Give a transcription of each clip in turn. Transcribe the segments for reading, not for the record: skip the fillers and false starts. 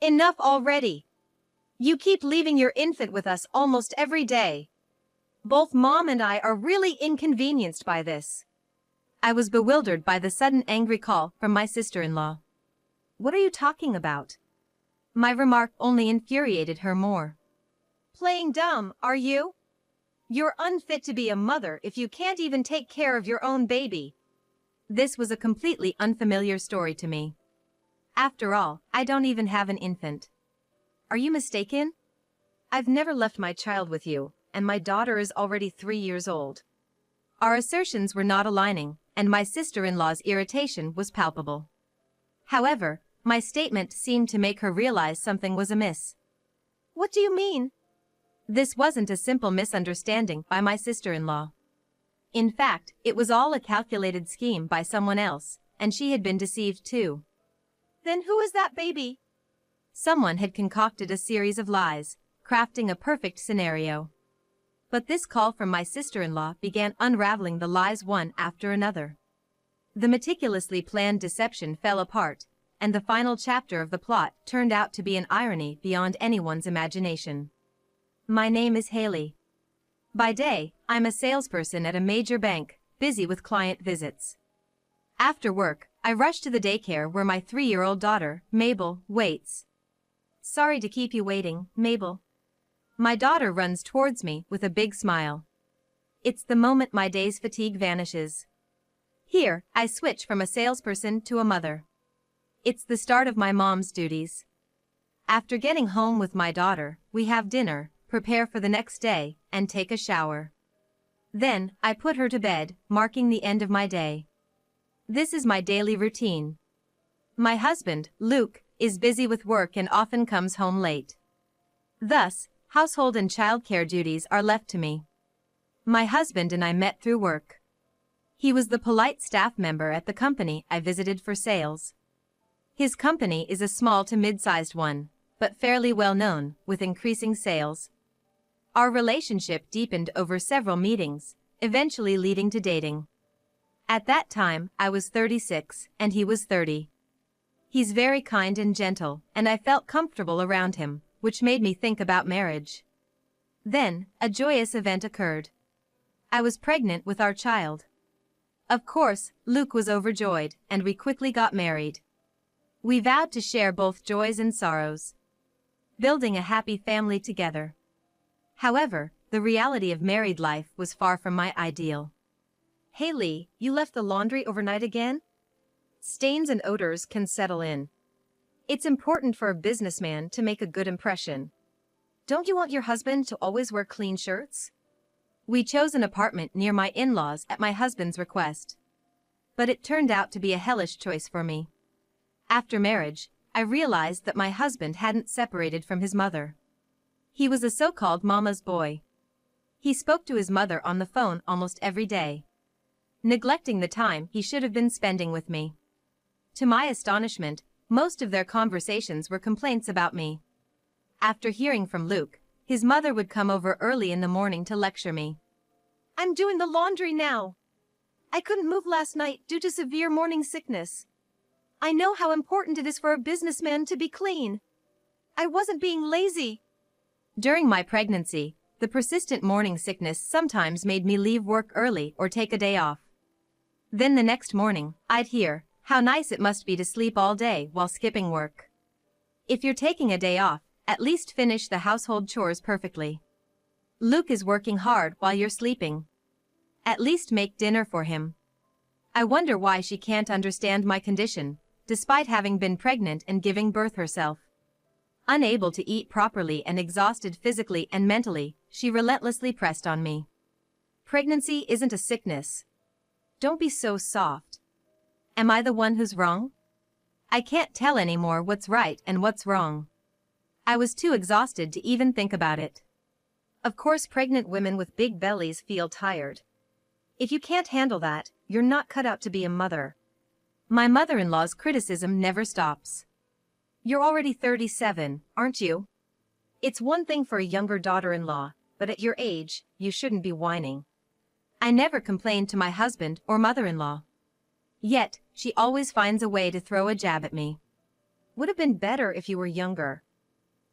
Enough already. You keep leaving your infant with us almost every day. Both Mom and I are really inconvenienced by this. I was bewildered by the sudden angry call from my sister-in-law. What are you talking about? My remark only infuriated her more. Playing dumb, are you? You're unfit to be a mother if you can't even take care of your own baby. This was a completely unfamiliar story to me. After all, I don't even have an infant. Are you mistaken? I've never left my child with you, and my daughter is already 3 years old. Our assertions were not aligning, and my sister-in-law's irritation was palpable. However, my statement seemed to make her realize something was amiss. What do you mean? This wasn't a simple misunderstanding by my sister-in-law. In fact, it was all a calculated scheme by someone else, and she had been deceived too. Then who is that baby? Someone had concocted a series of lies, crafting a perfect scenario. But this call from my sister-in-law began unraveling the lies one after another. The meticulously planned deception fell apart, and the final chapter of the plot turned out to be an irony beyond anyone's imagination. My name is Haley. By day, I'm a salesperson at a major bank, busy with client visits. After work, I rush to the daycare where my 3-year-old daughter, Mabel, waits. Sorry to keep you waiting, Mabel. My daughter runs towards me with a big smile. It's the moment my day's fatigue vanishes. Here, I switch from a salesperson to a mother. It's the start of my mom's duties. After getting home with my daughter, we have dinner, prepare for the next day, and take a shower. Then, I put her to bed, marking the end of my day. This is my daily routine. My husband, Luke, is busy with work and often comes home late. Thus, household and childcare duties are left to me. My husband and I met through work. He was the polite staff member at the company I visited for sales. His company is a small to mid-sized one, but fairly well known, with increasing sales. Our relationship deepened over several meetings, eventually leading to dating. At that time, I was 36, and he was 30. He's very kind and gentle, and I felt comfortable around him, which made me think about marriage. Then, a joyous event occurred. I was pregnant with our child. Of course, Luke was overjoyed, and we quickly got married. We vowed to share both joys and sorrows, building a happy family together. However, the reality of married life was far from my ideal. Haley, you left the laundry overnight again? Stains and odors can settle in. It's important for a businessman to make a good impression. Don't you want your husband to always wear clean shirts? We chose an apartment near my in-laws at my husband's request. But it turned out to be a hellish choice for me. After marriage, I realized that my husband hadn't separated from his mother. He was a so-called mama's boy. He spoke to his mother on the phone almost every day, neglecting the time he should have been spending with me. To my astonishment, most of their conversations were complaints about me. After hearing from Luke, his mother would come over early in the morning to lecture me. I'm doing the laundry now. I couldn't move last night due to severe morning sickness. I know how important it is for a businessman to be clean. I wasn't being lazy. During my pregnancy, the persistent morning sickness sometimes made me leave work early or take a day off. Then the next morning, I'd hear, how nice it must be to sleep all day while skipping work. If you're taking a day off, at least finish the household chores perfectly. Luke is working hard while you're sleeping. At least make dinner for him. I wonder why she can't understand my condition, despite having been pregnant and giving birth herself. Unable to eat properly and exhausted physically and mentally, she relentlessly pressed on me. Pregnancy isn't a sickness. Don't be so soft. Am I the one who's wrong? I can't tell anymore what's right and what's wrong. I was too exhausted to even think about it. Of course, pregnant women with big bellies feel tired. If you can't handle that, you're not cut out to be a mother. My mother-in-law's criticism never stops. You're already 37, aren't you? It's one thing for a younger daughter-in-law, but at your age, you shouldn't be whining. I never complained to my husband or mother-in-law. Yet, she always finds a way to throw a jab at me. Would have been better if you were younger.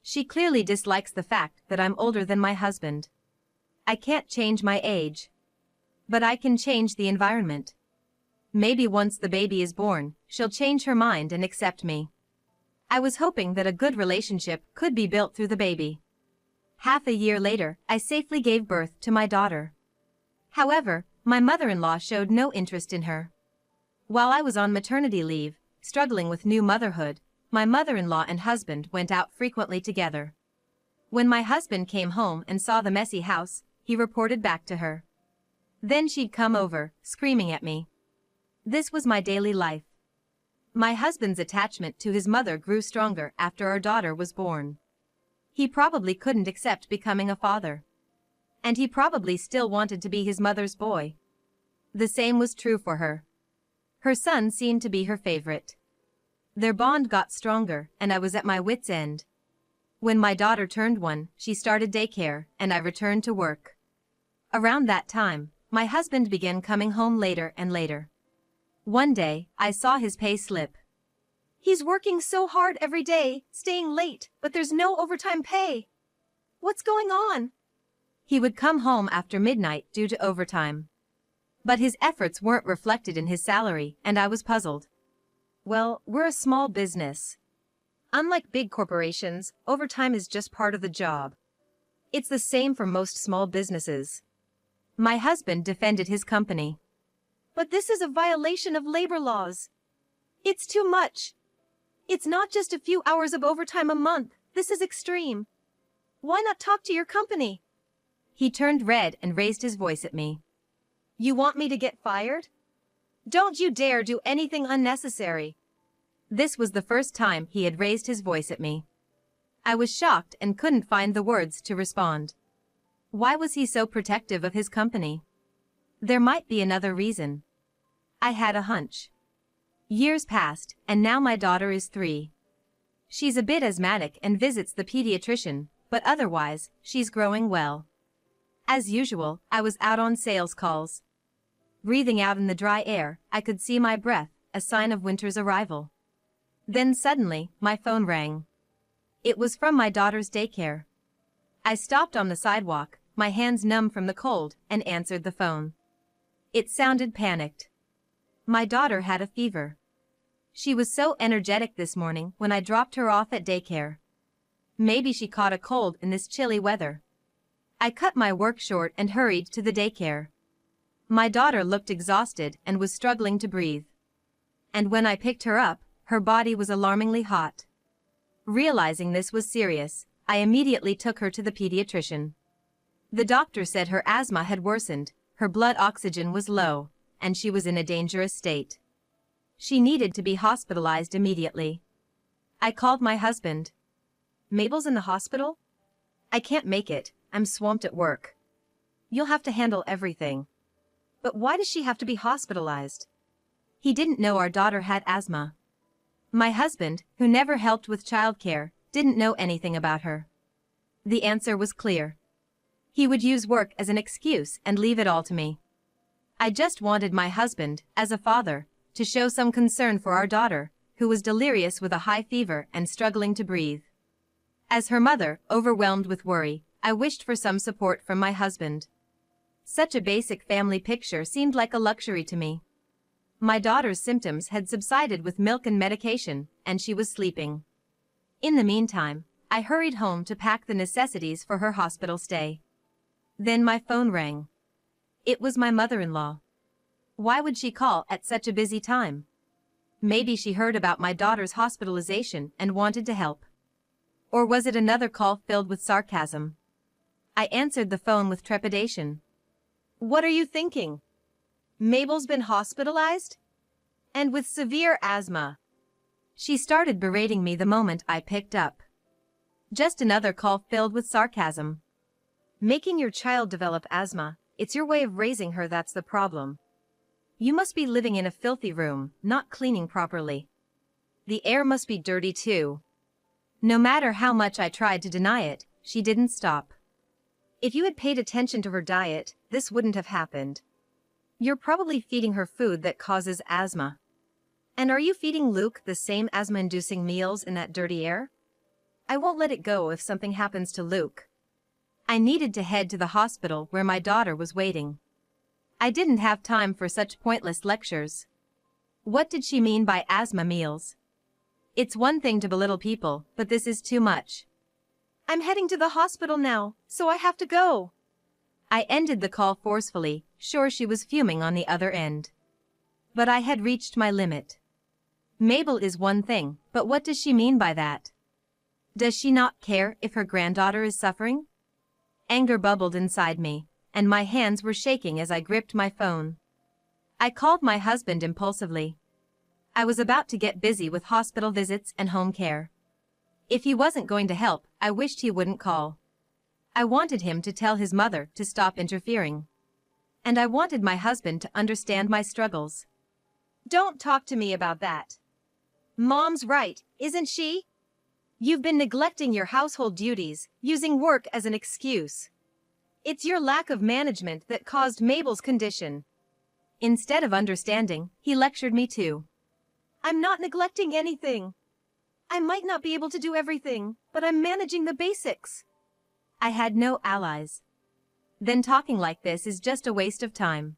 She clearly dislikes the fact that I'm older than my husband. I can't change my age. But I can change the environment. Maybe once the baby is born, she'll change her mind and accept me. I was hoping that a good relationship could be built through the baby. Half a year later, I safely gave birth to my daughter. However, my mother-in-law showed no interest in her. While I was on maternity leave, struggling with new motherhood, my mother-in-law and husband went out frequently together. When my husband came home and saw the messy house, he reported back to her. Then she'd come over, screaming at me. This was my daily life. My husband's attachment to his mother grew stronger after our daughter was born. He probably couldn't accept becoming a father. And he probably still wanted to be his mother's boy. The same was true for her. Her son seemed to be her favorite. Their bond got stronger, and I was at my wit's end. When my daughter turned 1, she started daycare, and I returned to work. Around that time, my husband began coming home later and later. One day, I saw his pay slip. He's working so hard every day, staying late, but there's no overtime pay. What's going on? He would come home after midnight due to overtime. But his efforts weren't reflected in his salary, and I was puzzled. Well, we're a small business. Unlike big corporations, overtime is just part of the job. It's the same for most small businesses. My husband defended his company. But this is a violation of labor laws. It's too much. It's not just a few hours of overtime a month. This is extreme. Why not talk to your company? He turned red and raised his voice at me. You want me to get fired? Don't you dare do anything unnecessary. This was the first time he had raised his voice at me. I was shocked and couldn't find the words to respond. Why was he so protective of his company? There might be another reason. I had a hunch. Years passed, and now my daughter is 3. She's a bit asthmatic and visits the pediatrician, but otherwise, she's growing well. As usual, I was out on sales calls. Breathing out in the dry air, I could see my breath, a sign of winter's arrival. Then suddenly, my phone rang. It was from my daughter's daycare. I stopped on the sidewalk, my hands numb from the cold, and answered the phone. It sounded panicked. My daughter had a fever. She was so energetic this morning when I dropped her off at daycare. Maybe she caught a cold in this chilly weather. I cut my work short and hurried to the daycare. My daughter looked exhausted and was struggling to breathe. And when I picked her up, her body was alarmingly hot. Realizing this was serious, I immediately took her to the pediatrician. The doctor said her asthma had worsened, her blood oxygen was low, and she was in a dangerous state. She needed to be hospitalized immediately. I called my husband. Mabel's in the hospital? I can't make it, I'm swamped at work. You'll have to handle everything. But why does she have to be hospitalized? He didn't know our daughter had asthma. My husband, who never helped with childcare, didn't know anything about her. The answer was clear. He would use work as an excuse and leave it all to me. I just wanted my husband, as a father, to show some concern for our daughter, who was delirious with a high fever and struggling to breathe. As her mother, overwhelmed with worry, I wished for some support from my husband. Such a basic family picture seemed like a luxury to me. My daughter's symptoms had subsided with milk and medication, and she was sleeping. In the meantime, I hurried home to pack the necessities for her hospital stay. Then my phone rang. It was my mother-in-law. Why would she call at such a busy time? Maybe she heard about my daughter's hospitalization and wanted to help. Or was it another call filled with sarcasm? I answered the phone with trepidation. What are you thinking? Mabel's been hospitalized? And with severe asthma. She started berating me the moment I picked up. Just another call filled with sarcasm. Making your child develop asthma, it's your way of raising her that's the problem. You must be living in a filthy room, not cleaning properly. The air must be dirty too. No matter how much I tried to deny it, she didn't stop. If you had paid attention to her diet, this wouldn't have happened. You're probably feeding her food that causes asthma. And are you feeding Luke the same asthma-inducing meals in that dirty air? I won't let it go if something happens to Luke. I needed to head to the hospital where my daughter was waiting. I didn't have time for such pointless lectures. What did she mean by asthma meals? It's one thing to belittle people, but this is too much. I'm heading to the hospital now, so I have to go. I ended the call forcefully, sure she was fuming on the other end. But I had reached my limit. Mabel is one thing, but what does she mean by that? Does she not care if her granddaughter is suffering? Anger bubbled inside me, and my hands were shaking as I gripped my phone. I called my husband impulsively. I was about to get busy with hospital visits and home care. If he wasn't going to help, I wished he wouldn't call. I wanted him to tell his mother to stop interfering. And I wanted my husband to understand my struggles. Don't talk to me about that. Mom's right, isn't she? You've been neglecting your household duties, using work as an excuse. It's your lack of management that caused Mabel's condition. Instead of understanding, he lectured me too. I'm not neglecting anything. I might not be able to do everything, but I'm managing the basics. I had no allies. Then talking like this is just a waste of time.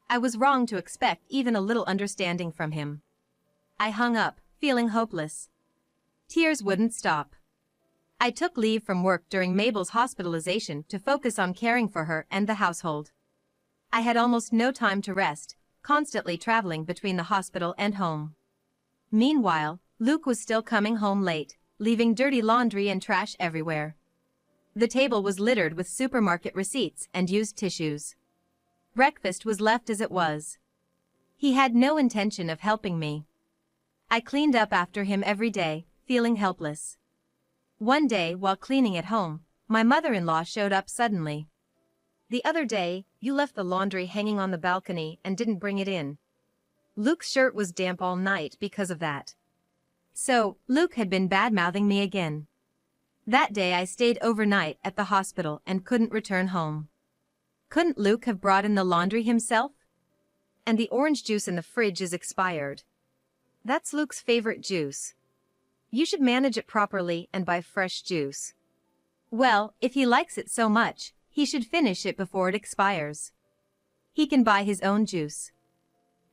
I was wrong to expect even a little understanding from him. I hung up, feeling hopeless. Tears wouldn't stop. I took leave from work during Mabel's hospitalization to focus on caring for her and the household. I had almost no time to rest, constantly traveling between the hospital and home. Meanwhile, Luke was still coming home late, leaving dirty laundry and trash everywhere. The table was littered with supermarket receipts and used tissues. Breakfast was left as it was. He had no intention of helping me. I cleaned up after him every day, feeling helpless. One day, while cleaning at home, my mother-in-law showed up suddenly. The other day, you left the laundry hanging on the balcony and didn't bring it in. Luke's shirt was damp all night because of that. So, Luke had been bad-mouthing me again. That day I stayed overnight at the hospital and couldn't return home. Couldn't Luke have brought in the laundry himself? And the orange juice in the fridge is expired. That's Luke's favorite juice. You should manage it properly and buy fresh juice. Well, if he likes it so much, he should finish it before it expires. He can buy his own juice.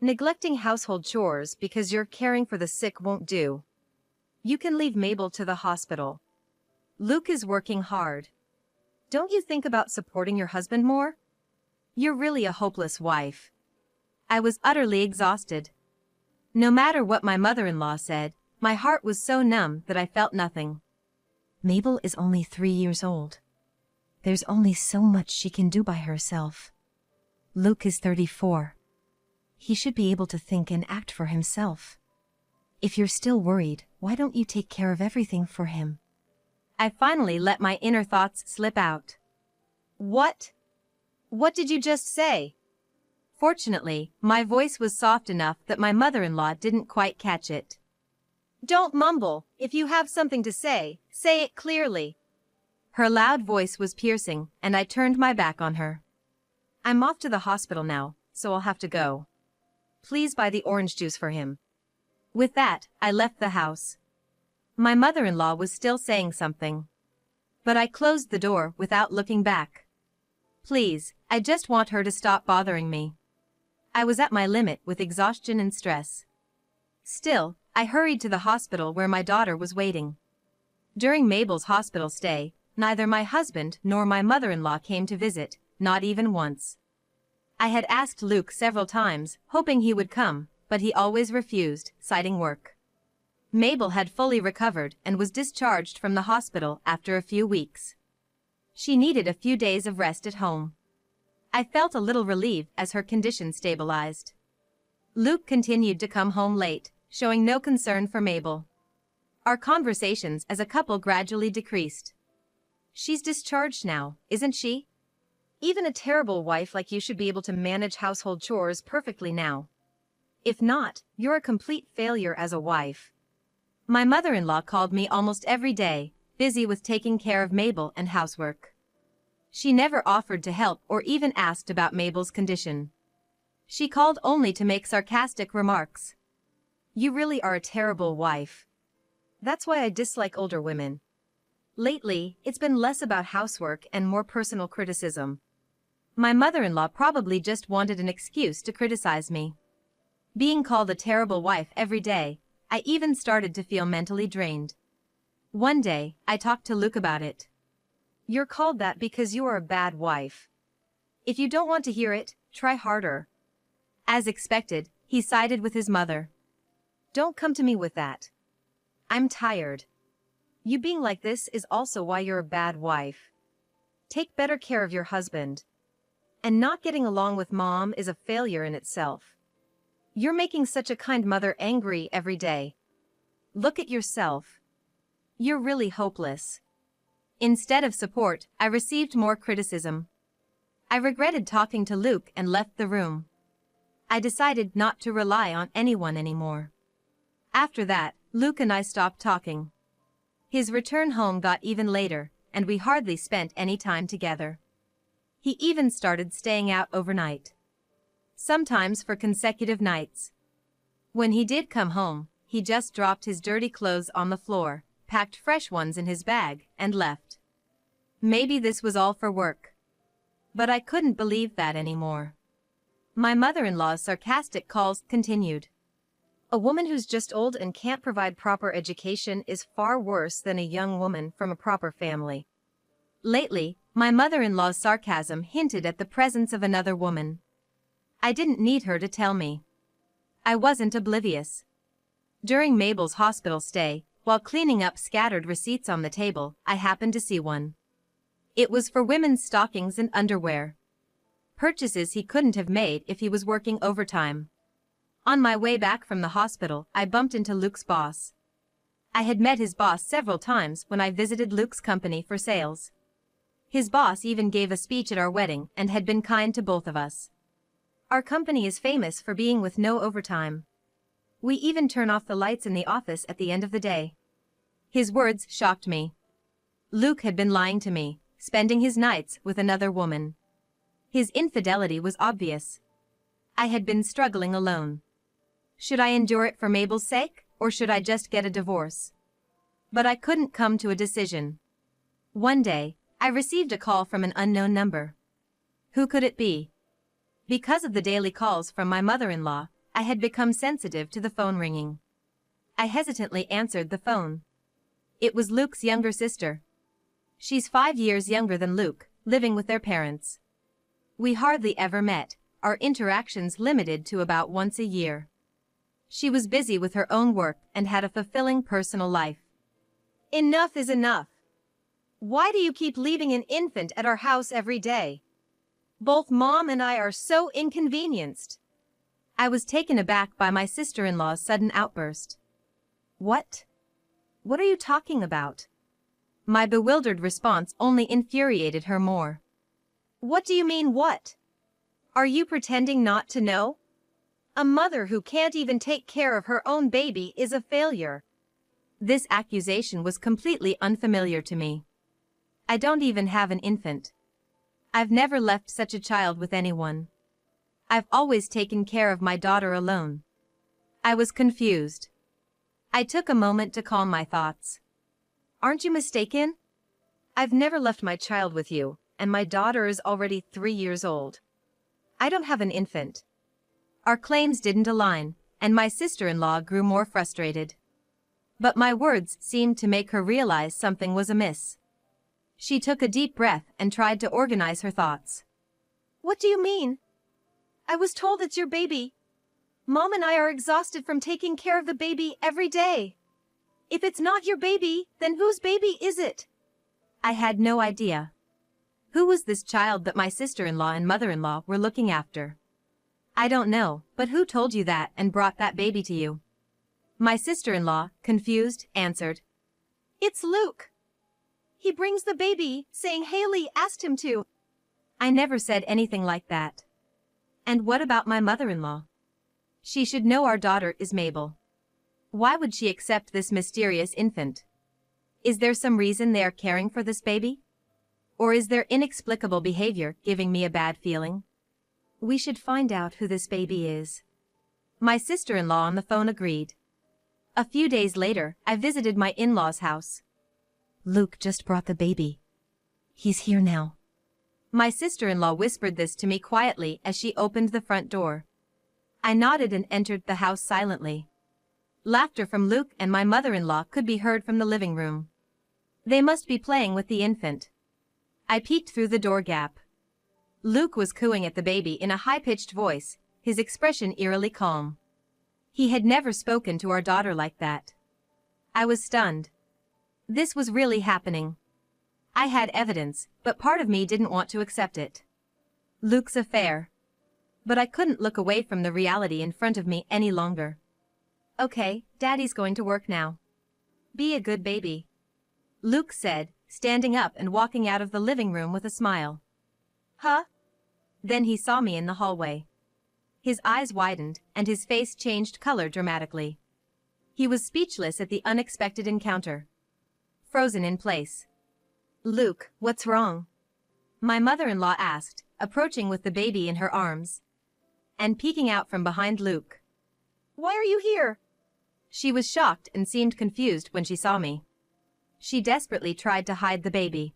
Neglecting household chores because you're caring for the sick won't do. You can leave Mabel to the hospital. Luke is working hard. Don't you think about supporting your husband more? You're really a hopeless wife. I was utterly exhausted. No matter what my mother-in-law said, my heart was so numb that I felt nothing. Mabel is only 3 years old. There's only so much she can do by herself. Luke is 34. He should be able to think and act for himself. If you're still worried, why don't you take care of everything for him? I finally let my inner thoughts slip out. What? What did you just say? Fortunately, my voice was soft enough that my mother-in-law didn't quite catch it. Don't mumble. If you have something to say it clearly. Her loud voice was piercing, and I turned my back on her. I'm off to the hospital now, so I'll have to go. Please buy the orange juice for him. With that, I left the house. My mother-in-law was still saying something. But I closed the door without looking back. Please, I just want her to stop bothering me. I was at my limit with exhaustion and stress. Still, I hurried to the hospital where my daughter was waiting. During Mabel's hospital stay, neither my husband nor my mother-in-law came to visit, not even once. I had asked Luke several times, hoping he would come, but he always refused, citing work. Mabel had fully recovered and was discharged from the hospital after a few weeks. She needed a few days of rest at home. I felt a little relieved as her condition stabilized. Luke continued to come home late, showing no concern for Mabel. Our conversations as a couple gradually decreased. She's discharged now, isn't she? Even a terrible wife like you should be able to manage household chores perfectly now. If not, you're a complete failure as a wife. My mother-in-law called me almost every day, busy with taking care of Mabel and housework. She never offered to help or even asked about Mabel's condition. She called only to make sarcastic remarks. You really are a terrible wife. That's why I dislike older women. Lately, it's been less about housework and more personal criticism. My mother-in-law probably just wanted an excuse to criticize me. Being called a terrible wife every day, I even started to feel mentally drained. One day, I talked to Luke about it. You're called that because you are a bad wife. If you don't want to hear it, try harder. As expected, he sided with his mother. Don't come to me with that. I'm tired. You being like this is also why you're a bad wife. Take better care of your husband. And not getting along with Mom is a failure in itself. You're making such a kind mother angry every day. Look at yourself. You're really hopeless. Instead of support, I received more criticism. I regretted talking to Luke and left the room. I decided not to rely on anyone anymore. After that, Luke and I stopped talking. His return home got even later, and we hardly spent any time together. He even started staying out overnight. Sometimes for consecutive nights. When he did come home, he just dropped his dirty clothes on the floor, packed fresh ones in his bag, and left. Maybe this was all for work. But I couldn't believe that anymore. My mother-in-law's sarcastic calls continued. A woman who's just old and can't provide proper education is far worse than a young woman from a proper family. Lately, my mother-in-law's sarcasm hinted at the presence of another woman. I didn't need her to tell me. I wasn't oblivious. During Mabel's hospital stay, while cleaning up scattered receipts on the table, I happened to see one. It was for women's stockings and underwear. Purchases he couldn't have made if he was working overtime. On my way back from the hospital, I bumped into Luke's boss. I had met his boss several times when I visited Luke's company for sales. His boss even gave a speech at our wedding and had been kind to both of us. Our company is famous for being with no overtime. We even turn off the lights in the office at the end of the day. His words shocked me. Luke had been lying to me, spending his nights with another woman. His infidelity was obvious. I had been struggling alone. Should I endure it for Mabel's sake, or should I just get a divorce? But I couldn't come to a decision. One day, I received a call from an unknown number. Who could it be? Because of the daily calls from my mother-in-law, I had become sensitive to the phone ringing. I hesitantly answered the phone. It was Luke's younger sister. She's 5 years younger than Luke, living with their parents. We hardly ever met, our interactions limited to about once a year. She was busy with her own work and had a fulfilling personal life. Enough is enough. Why do you keep leaving an infant at our house every day? Both Mom and I are so inconvenienced. I was taken aback by my sister-in-law's sudden outburst. What? What are you talking about? My bewildered response only infuriated her more. What do you mean, what? Are you pretending not to know? A mother who can't even take care of her own baby is a failure. This accusation was completely unfamiliar to me. I don't even have an infant. I've never left such a child with anyone. I've always taken care of my daughter alone. I was confused. I took a moment to calm my thoughts. Aren't you mistaken? I've never left my child with you, and my daughter is already 3 years old. I don't have an infant. Our claims didn't align, and my sister-in-law grew more frustrated. But my words seemed to make her realize something was amiss. She took a deep breath and tried to organize her thoughts. What do you mean? I was told it's your baby. Mom and I are exhausted from taking care of the baby every day. If it's not your baby, then whose baby is it? I had no idea. Who was this child that my sister-in-law and mother-in-law were looking after? I don't know, but who told you that and brought that baby to you? My sister-in-law, confused, answered. It's Luke. He brings the baby, saying Haley asked him to. I never said anything like that. And what about my mother-in-law? She should know our daughter is Mabel. Why would she accept this mysterious infant? Is there some reason they are caring for this baby? Or is their inexplicable behavior giving me a bad feeling? We should find out who this baby is. My sister-in-law on the phone agreed. A few days later, I visited my in-laws' house. Luke just brought the baby. He's here now. My sister-in-law whispered this to me quietly as she opened the front door. I nodded and entered the house silently. Laughter from Luke and my mother-in-law could be heard from the living room. They must be playing with the infant. I peeked through the door gap. Luke was cooing at the baby in a high-pitched voice, his expression eerily calm. He had never spoken to our daughter like that. I was stunned. This was really happening. I had evidence, but part of me didn't want to accept it. Luke's affair. But I couldn't look away from the reality in front of me any longer. Okay, Daddy's going to work now. Be a good baby, Luke said, standing up and walking out of the living room with a smile. Huh? Then he saw me in the hallway. His eyes widened, and his face changed color dramatically. He was speechless at the unexpected encounter. Frozen in place. Luke, what's wrong? My mother-in-law asked, approaching with the baby in her arms. And peeking out from behind Luke. Why are you here? She was shocked and seemed confused when she saw me. She desperately tried to hide the baby.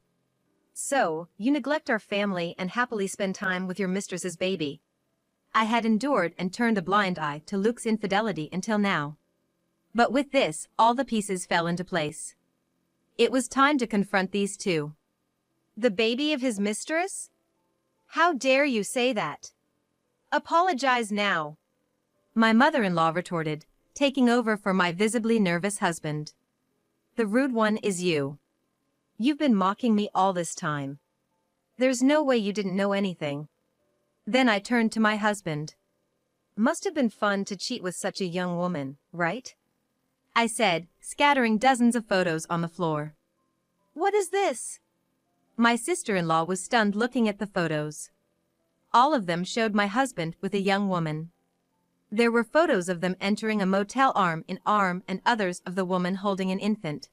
So, you neglect our family and happily spend time with your mistress's baby. I had endured and turned a blind eye to Luke's infidelity until now. But with this, all the pieces fell into place. It was time to confront these two. The baby of his mistress? How dare you say that? Apologize now, my mother-in-law retorted, taking over for my visibly nervous husband. The rude one is you. You've been mocking me all this time. There's no way you didn't know anything. Then I turned to my husband. Must have been fun to cheat with such a young woman, right? I said, scattering dozens of photos on the floor. What is this? My sister-in-law was stunned looking at the photos. All of them showed my husband with a young woman. There were photos of them entering a motel arm in arm and others of the woman holding an infant.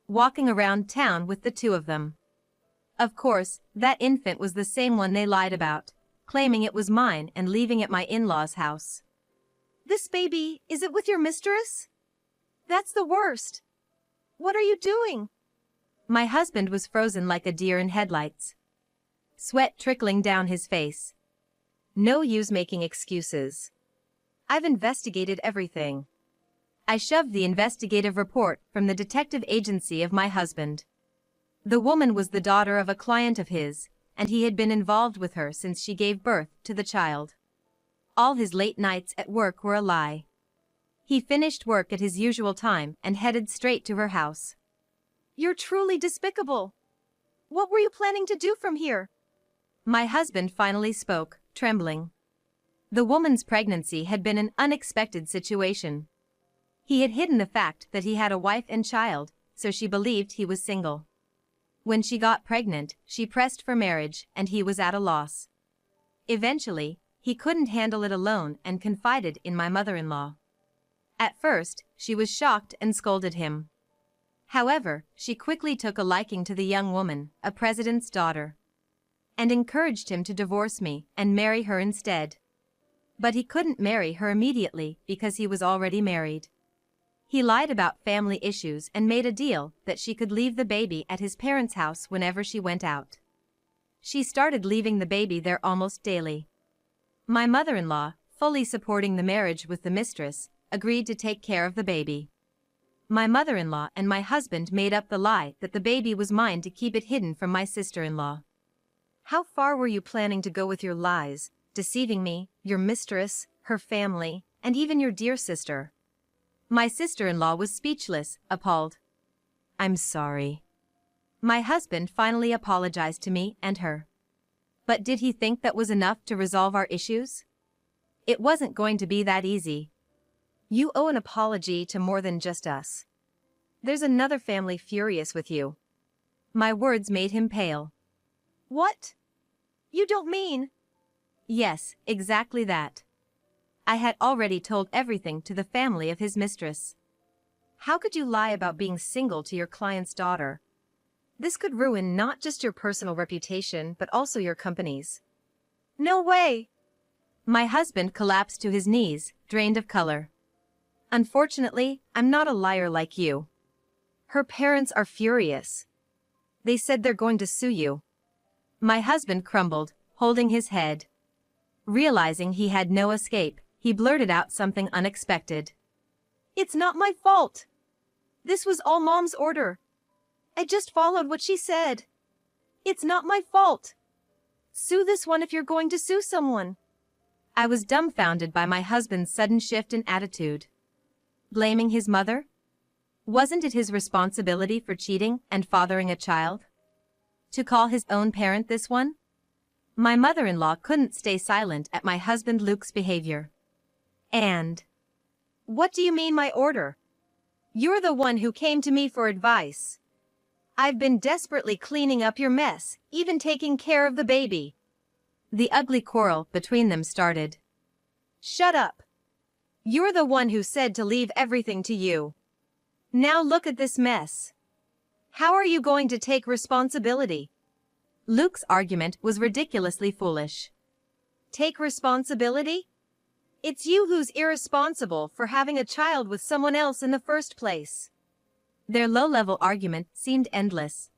Walking around town with the two of them. Of course, that infant was the same one they lied about, claiming it was mine and leaving at my in-laws' house. This baby, is it with your mistress? That's the worst. What are you doing? My husband was frozen like a deer in headlights. Sweat trickling down his face. No use making excuses. I've investigated everything. I shoved the investigative report from the detective agency of my husband. The woman was the daughter of a client of his, and he had been involved with her since she gave birth to the child. All his late nights at work were a lie. He finished work at his usual time and headed straight to her house. You're truly despicable. What were you planning to do from here? My husband finally spoke, trembling. The woman's pregnancy had been an unexpected situation. He had hidden the fact that he had a wife and child, so she believed he was single. When she got pregnant, she pressed for marriage, and he was at a loss. Eventually, he couldn't handle it alone and confided in my mother-in-law. At first, she was shocked and scolded him. However, she quickly took a liking to the young woman, a president's daughter, and encouraged him to divorce me and marry her instead. But he couldn't marry her immediately because he was already married. He lied about family issues and made a deal that she could leave the baby at his parents' house whenever she went out. She started leaving the baby there almost daily. My mother-in-law, fully supporting the marriage with the mistress, agreed to take care of the baby. My mother-in-law and my husband made up the lie that the baby was mine to keep it hidden from my sister-in-law. How far were you planning to go with your lies, deceiving me, your mistress, her family, and even your dear sister? My sister-in-law was speechless, appalled. I'm sorry. My husband finally apologized to me and her. But did he think that was enough to resolve our issues? It wasn't going to be that easy. You owe an apology to more than just us. There's another family furious with you. My words made him pale. What? You don't mean? Yes, exactly that. I had already told everything to the family of his mistress. How could you lie about being single to your client's daughter? This could ruin not just your personal reputation but also your company's. No way! My husband collapsed to his knees, drained of color. Unfortunately, I'm not a liar like you. Her parents are furious. They said they're going to sue you. My husband crumbled, holding his head. Realizing he had no escape, he blurted out something unexpected. It's not my fault. This was all Mom's order. I just followed what she said. It's not my fault. Sue this one if you're going to sue someone. I was dumbfounded by my husband's sudden shift in attitude. Blaming his mother? Wasn't it his responsibility for cheating and fathering a child? To call his own parent this one? My mother-in-law couldn't stay silent at my husband Luke's behavior. And, what do you mean my order? You're the one who came to me for advice. I've been desperately cleaning up your mess, even taking care of the baby. The ugly quarrel between them started. Shut up. You're the one who said to leave everything to you. Now look at this mess. How are you going to take responsibility? Luke's argument was ridiculously foolish. Take responsibility? It's you who's irresponsible for having a child with someone else in the first place. Their low-level argument seemed endless.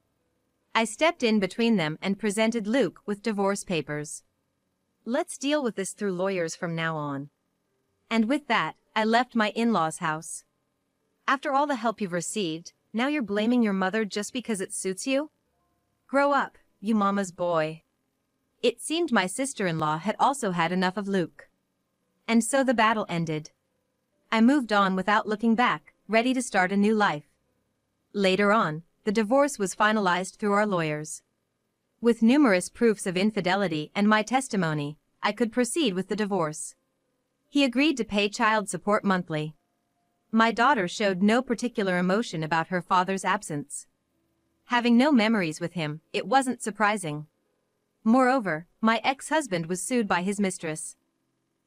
I stepped in between them and presented Luke with divorce papers. Let's deal with this through lawyers from now on. And with that, I left my in-laws' house. After all the help you've received, now you're blaming your mother just because it suits you? Grow up, you mama's boy. It seemed my sister-in-law had also had enough of Luke. And so the battle ended. I moved on without looking back, ready to start a new life. Later on, the divorce was finalized through our lawyers. With numerous proofs of infidelity and my testimony, I could proceed with the divorce. He agreed to pay child support monthly. My daughter showed no particular emotion about her father's absence. Having no memories with him, it wasn't surprising. Moreover, my ex-husband was sued by his mistress.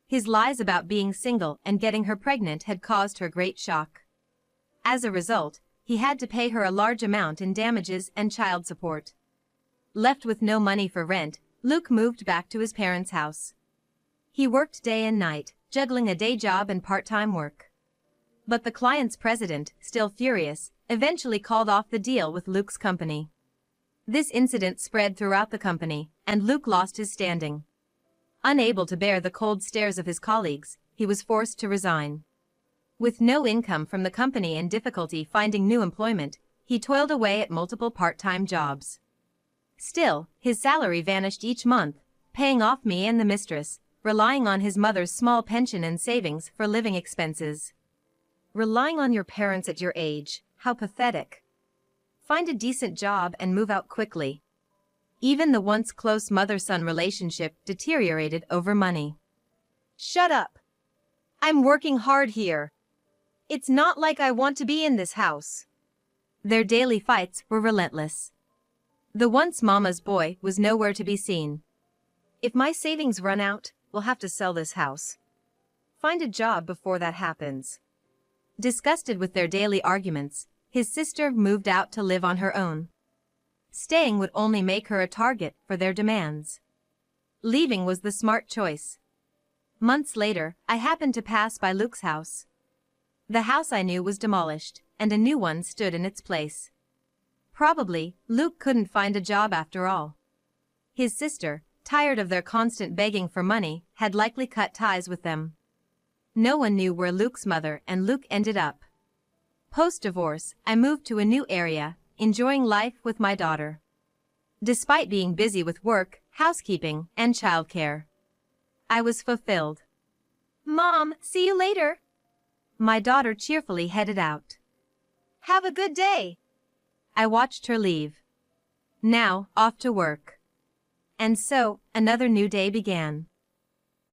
His lies about being single and getting her pregnant had caused her great shock. As a result, he had to pay her a large amount in damages and child support. Left with no money for rent, Luke moved back to his parents' house. He worked day and night, juggling a day job and part-time work. But the client's president, still furious, eventually called off the deal with Luke's company. This incident spread throughout the company, and Luke lost his standing. Unable to bear the cold stares of his colleagues, he was forced to resign. With no income from the company and difficulty finding new employment, he toiled away at multiple part-time jobs. Still, his salary vanished each month, paying off me and the mistress, relying on his mother's small pension and savings for living expenses. Relying on your parents at your age, how pathetic. Find a decent job and move out quickly. Even the once close mother-son relationship deteriorated over money. Shut up. I'm working hard here. It's not like I want to be in this house. Their daily fights were relentless. The once mama's boy was nowhere to be seen. If my savings run out, we'll have to sell this house. Find a job before that happens. Disgusted with their daily arguments, his sister moved out to live on her own. Staying would only make her a target for their demands. Leaving was the smart choice. Months later, I happened to pass by Luke's house. The house I knew was demolished, and a new one stood in its place. Probably, Luke couldn't find a job after all. His sister, tired of their constant begging for money, had likely cut ties with them. No one knew where Luke's mother and Luke ended up. Post-divorce, I moved to a new area, enjoying life with my daughter. Despite being busy with work, housekeeping, and childcare, I was fulfilled. Mom, see you later. My daughter cheerfully headed out. Have a good day. I watched her leave. Now, off to work. And so, another new day began.